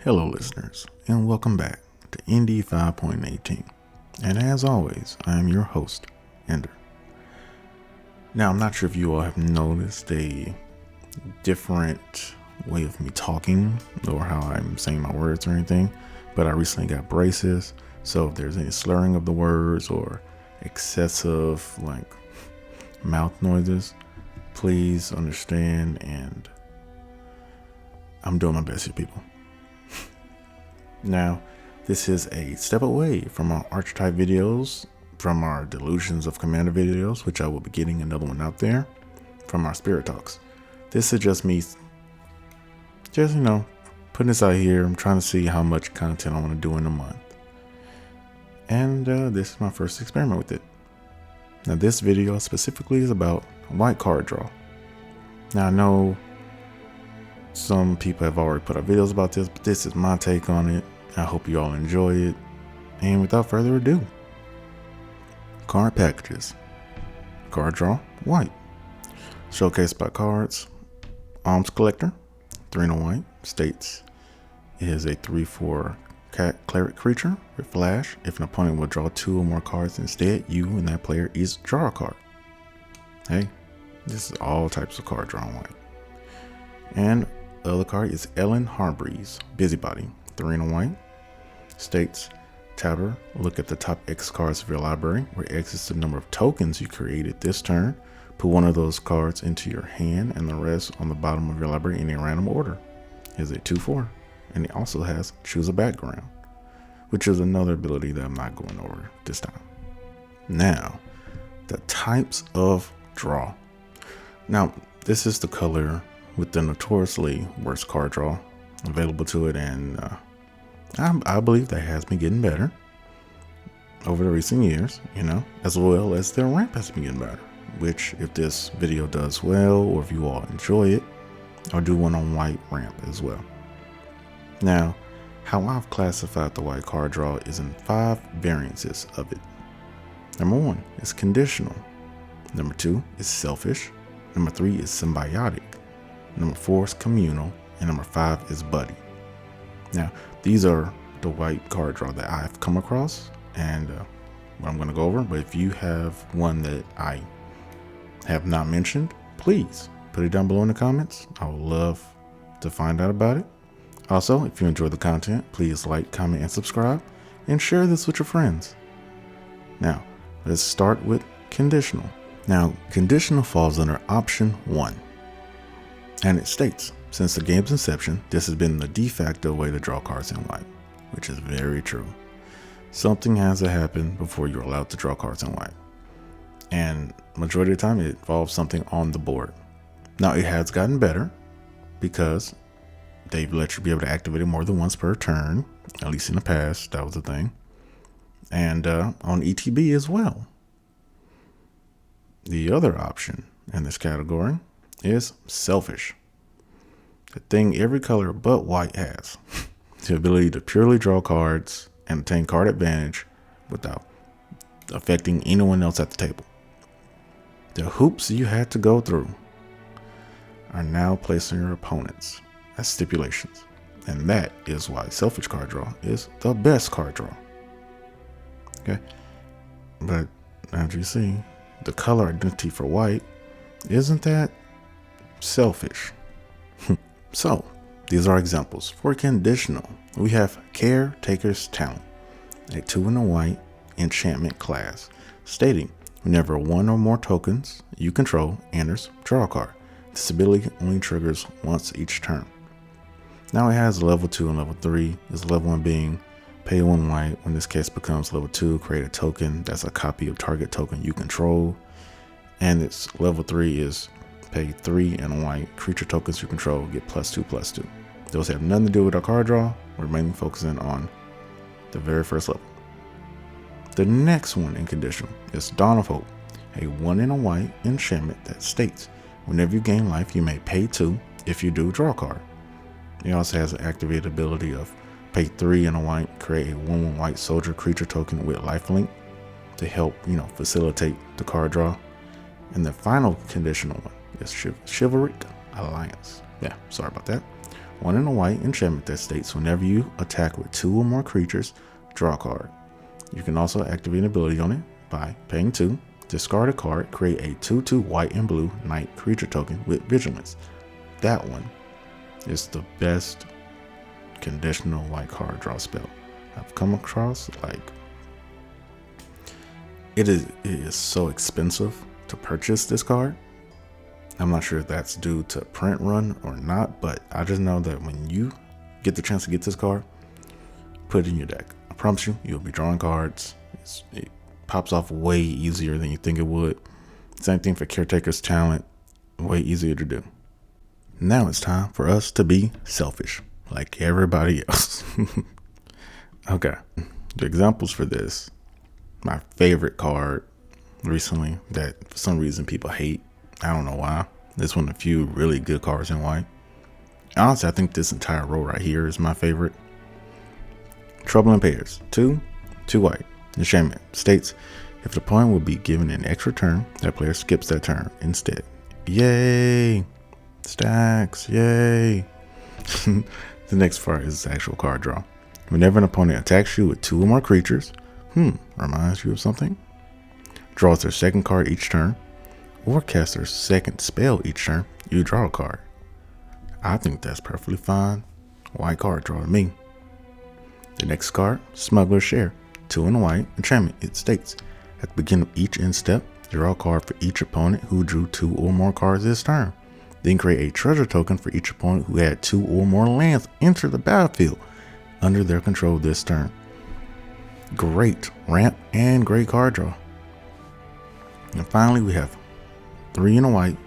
Hello listeners, and welcome back to ND 5.18. And as always, I am your host, Ender. Now, I'm not sure if you all have noticed a different way of me talking or how I'm saying my words or anything, but I recently got braces, so if there's any slurring of the words or excessive mouth noises, please understand, and I'm doing my best here, people. Now, this is a step away from our archetype videos, from our Delusions of Commander videos, which I will be getting another one out there, from our Spirit Talks. This is just me, putting this out here. I'm trying to see how much content I want to do in a month. And this is my first experiment with it. Now, this video specifically is about white card draw. Now, I know some people have already put out videos about this, but this is my take on it. I hope you all enjoy it. And without further ado, card packages. Card draw, white. Showcase by cards. Alms Collector, 3 and a white, states it is a 3/4 cleric creature with flash. If an opponent will draw 2 or more cards instead, you and that player each draw a card. Hey, this is all types of card draw white. And the other card is Ellen Harbreeze, Busybody, 3 and a white, states tapper, look at the top X cards of your library, where X is the number of tokens you created this turn. Put one of those cards into your hand and the rest on the bottom of your library in a random order. It is a 2/4, and it also has choose a background, which is another ability that I'm not going over this time. Now, the types of draw. Now, this is the color with the notoriously worst card draw available to it, and I believe that has been getting better over the recent years, as well as their ramp has been getting better, which if this video does well, or if you all enjoy it, I'll do one on white ramp as well. Now, how I've classified the white card draw is in 5 variances of it. Number 1 is conditional. Number 2 is selfish. Number 3 is symbiotic. Number 4 is communal. And number 5 is buddy. Now, these are the white card draw that I've come across and what I'm going to go over. But if you have one that I have not mentioned, please put it down below in the comments. I would love to find out about it. Also, if you enjoy the content, please like, comment, and subscribe, and share this with your friends. Now, let's start with conditional. Now, conditional falls under option 1. And it states, since the game's inception, this has been the de facto way to draw cards in white, which is very true. Something has to happen before you're allowed to draw cards in white. And majority of the time, it involves something on the board. Now, it has gotten better because they've let you be able to activate it more than once per turn. At least in the past, that was a thing. And on ETB as well. The other option in this category is selfish. The thing every color but white has. The ability to purely draw cards and obtain card advantage without affecting anyone else at the table. The hoops you had to go through are now placed on your opponents as stipulations. And that is why selfish card draw is the best card draw. Okay. But as you see, the color identity for white isn't that selfish. So, these are examples. For conditional, we have Caretaker's Talent, a 2 and a white enchantment class, stating whenever 1 or more tokens you control enters, draw a card. This ability only triggers once each turn. Now it has level 2 and level 3, is level 1 being pay 1 white. When this case becomes level 2, create a token that's a copy of target token you control. And its level 3 is pay 3 and a white. Creature tokens you control get +2/+2. Those have nothing to do with our card draw. We're mainly focusing on the very first level. The next one in conditional is Dawn of Hope, a 1 and a white enchantment that states whenever you gain life, you may pay 2. If you do, draw a card. It also has an activated ability of pay 3 and a white, create a 1/1 white soldier creature token with lifelink to help, facilitate the card draw. And the final conditional one is Chivalric Alliance. Yeah, sorry about that. 1 and a white enchantment that states whenever you attack with 2 or more creatures, draw a card. You can also activate an ability on it by paying 2, discard a card, create a 2/2 white and blue knight creature token with vigilance. That one is the best conditional white card draw spell I've come across. Like, it is so expensive to purchase this card. I'm not sure if that's due to print run or not, but I just know that when you get the chance to get this card, put it in your deck. I promise you, you'll be drawing cards. It pops off way easier than you think it would. Same thing for Caretaker's Talent, way easier to do. Now it's time for us to be selfish, like everybody else. Okay, the examples for this, my favorite card recently that for some reason people hate. I don't know why. This one of the few really good cards in white. Honestly, I think this entire row right here is my favorite. Trouble in Pairs. 2 white. Enchantment states if the opponent will be given an extra turn, that player skips that turn instead. Yay! Stacks. Yay! The next part is the actual card draw. Whenever an opponent attacks you with 2 or more creatures, reminds you of something, draws their second card each turn, or cast their second spell each turn, you draw a card. I think that's perfectly fine. White card draw to me. The next card, Smuggler's Share. 2 and a white, enchantment. It states, at the beginning of each end step, draw a card for each opponent who drew 2 or more cards this turn. Then create a treasure token for each opponent who had 2 or more lands enter the battlefield under their control this turn. Great ramp and great card draw. And finally, we have 3 and a white,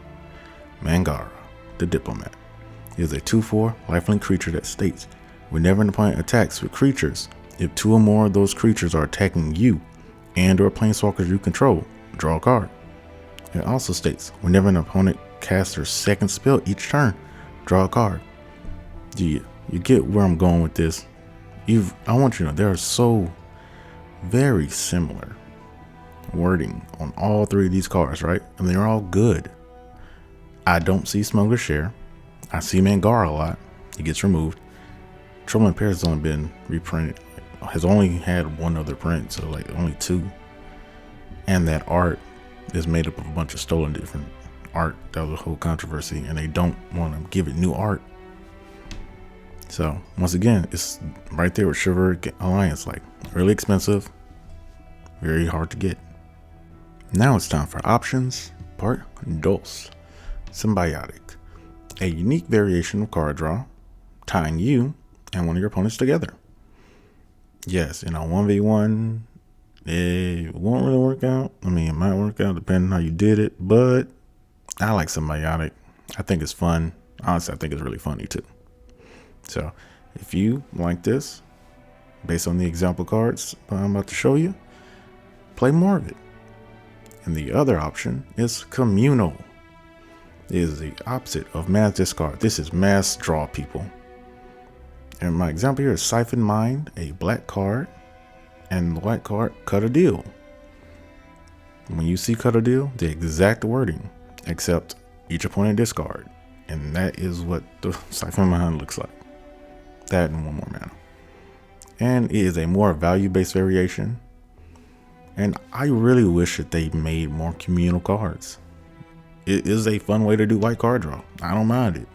Mangara, the Diplomat. It is a 2/4 lifelink creature that states, whenever an opponent attacks with creatures, if 2 or more of those creatures are attacking you and or planeswalkers you control, draw a card. It also states, whenever an opponent casts their second spell each turn, draw a card. You get where I'm going with this. I want you to know there are so very similar wording on all 3 of these cards, right? And they're all good. I don't see Smuggler's Share. I see Mangara a lot. It gets removed. Trouble in Pairs has only been reprinted. Has only had 1 other print, so like only 2. And that art is made up of a bunch of stolen different art. That was a whole controversy, and they don't want to give it new art. So once again, it's right there with Chivalric Alliance, like really expensive, very hard to get. Now it's time for options, part dos. Symbiotic, a unique variation of card draw, tying you and one of your opponents together. Yes, 1v1, it won't really work out. I mean, it might work out depending on how you did it, but I like Symbiotic. I think it's fun. Honestly, I think it's really funny too. So if you like this, based on the example cards I'm about to show you, play more of it. And the other option is Communal. It is the opposite of mass discard. This is mass draw, people. And my example here is Siphon Mind, a black card, and the white card, Cut a Deal. When you see Cut a Deal, the exact wording, except each opponent discard. And that is what the Siphon Mind looks like. That and 1 more mana. And it is a more value-based variation. And I really wish that they made more communal cards. It is a fun way to do white card draw. I don't mind it.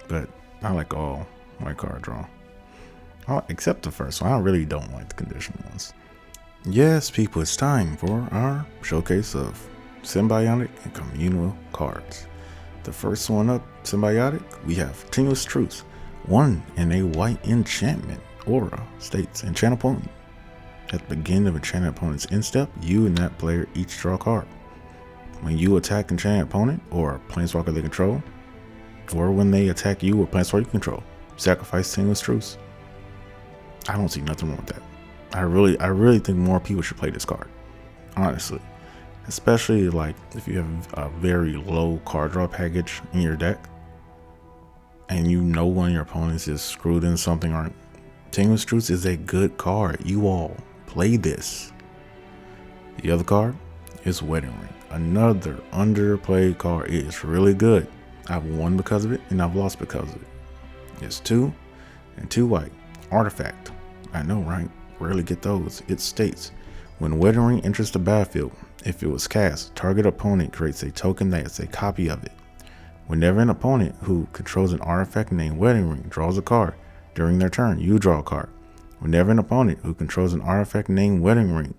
But I like all white card draw. Except the first one. I really don't like the conditional ones. Yes, people, it's time for our showcase of Symbiotic and Communal cards. The first one up, Symbiotic, we have Tenuous Truce. 1 and a white enchantment. Aura states, enchant opponent. At the beginning of enchanted opponent's end step, you and that player each draw a card. When you attack enchanted opponent or planeswalker they control, or when they attack you or planeswalker you control, sacrifice Tenuous Truce. I don't see nothing wrong with that. I really think more people should play this card, honestly. Especially like if you have a very low card draw package in your deck, and you know one of your opponents is screwed in something, or Tenuous Truce is a good card. You all play this. The other card is Wedding Ring, another underplayed card. It is really good. I've won because of it, and I've lost because of it. It's 2 and 2 white. Artifact. I know, right? Rarely get those. It states, when Wedding Ring enters the battlefield, if it was cast, target opponent creates a token that is a copy of it. Whenever an opponent who controls an artifact named Wedding Ring draws a card during their turn, you draw a card. Whenever an opponent who controls an artifact named Wedding Ring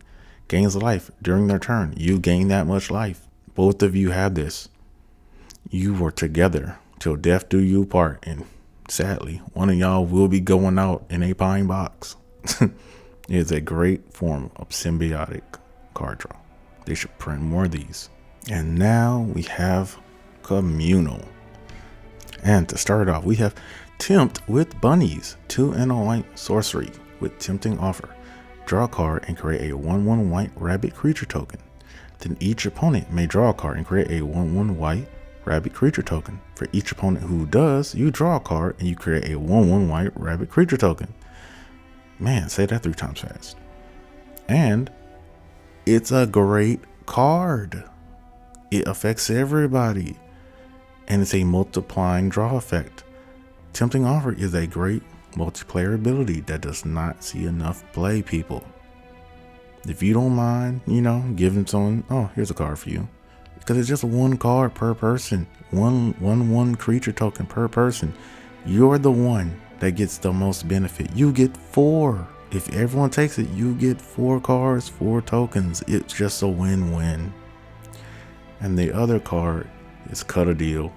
gains life during their turn, you gain that much life. Both of you have this. You were together till death do you part, and sadly, one of y'all will be going out in a pine box. It is a great form of symbiotic card draw. They should print more of these. And now we have Communal. And to start off, we have Tempt with Bunnies, 2 and a white sorcery with Tempting Offer. Draw a card and create a 1/1 white rabbit creature token. Then each opponent may draw a card and create a 1/1 white rabbit creature token. For each opponent who does, you draw a card and you create a 1/1 white rabbit creature token. Man, say that 3 times fast. And it's a great card. It affects everybody. And it's a multiplying draw effect. Tempting Offer is a great multiplayer ability that does not see enough play, people. If you don't mind, giving someone, oh, here's a card for you. Because it's just 1 card per person. One creature token per person. You're the one that gets the most benefit. You get 4. If everyone takes it, you get 4 cards, 4 tokens. It's just a win-win. And the other card is Cut a Deal.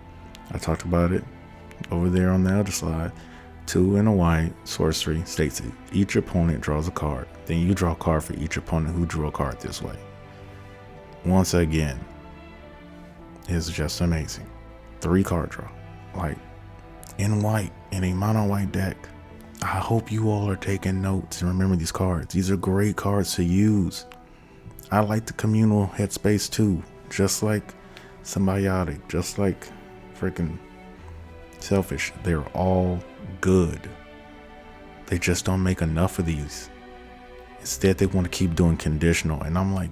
I talked about it over there on the other slide. 2 and a white sorcery states it. Each opponent draws a card. Then you draw a card for each opponent who drew a card this way. Once again, it's just amazing. 3 card draw, like in white, in a mono white deck. I hope you all are taking notes and remember these cards. These are great cards to use. I like the communal headspace too, just like Symbiotic, just like freaking Selfish. They're all good. They just don't make enough of these. Instead, they want to keep doing conditional. And I'm like,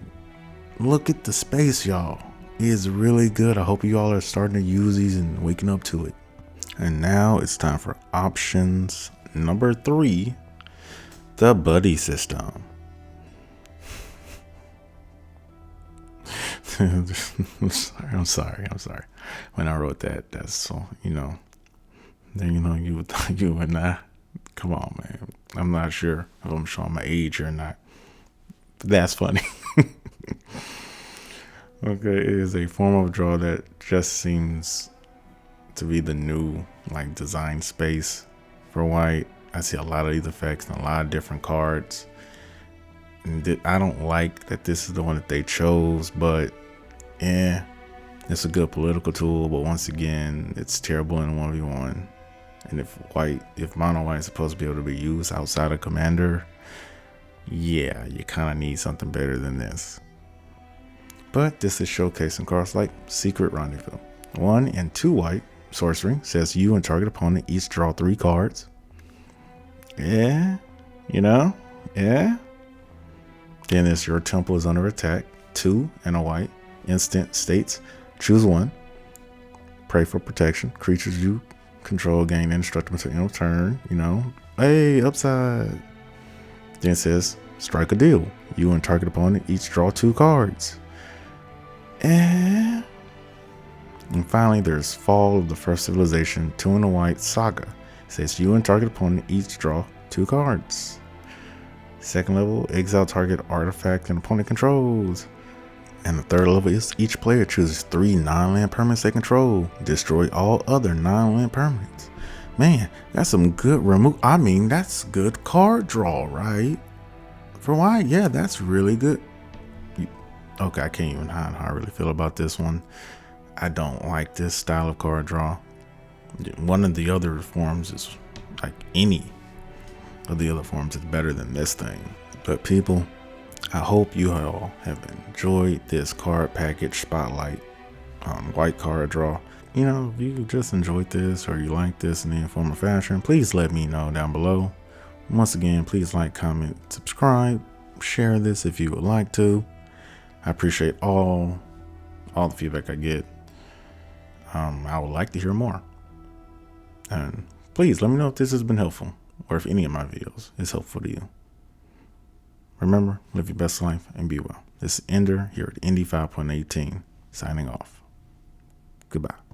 look at the space, y'all. It is really good. I hope you all are starting to use these and waking up to it. And now it's time for options number 3, the buddy system. I'm sorry. When I wrote that, that's so, then you would not. Come on, man. I'm not sure if I'm showing my age or not. But that's funny. Okay, it is a form of draw that just seems to be the new design space for white. I see a lot of these effects and a lot of different cards. And I don't like that this is the one that they chose, but it's a good political tool. But once again, it's terrible in 1v1. And if mono white is supposed to be able to be used outside of Commander, yeah, you kind of need something better than this. But this is showcasing cards like Secret Rendezvous. 1 and 2 white sorcery says you and target opponent each draw 3 cards. Yeah. Then it's your temple is under attack. 2 and a white instant states choose 1. Pray for protection. Creatures you control gain indestructible until end of turn. Hey, upside. Then it says strike a deal. You and target opponent each draw 2 cards. And finally, there's Fall of the First Civilization 2 and a white saga. It says you and target opponent each draw 2 cards. Second level, exile target artifact and opponent controls. And the third level is each player chooses 3 non-land permanents they control. Destroy all other non-land permanents. Man, that's some good that's good card draw, right? For white, yeah, that's really good. Okay, I can't even hide how I really feel about this one. I don't like this style of card draw. One of the other forms is any of the other forms is better than this thing. But people, I hope you all have enjoyed this card package spotlight on white card draw. If you just enjoyed this or you like this in any form or fashion, please let me know down below. Once again, please like, comment, subscribe, share this if you would like to. I appreciate all the feedback I get. I would like to hear more. And Please let me know if this has been helpful or if any of my videos is helpful to you. Remember, live your best life and be well. This is Ender here at Indy 5.18 signing off. Goodbye.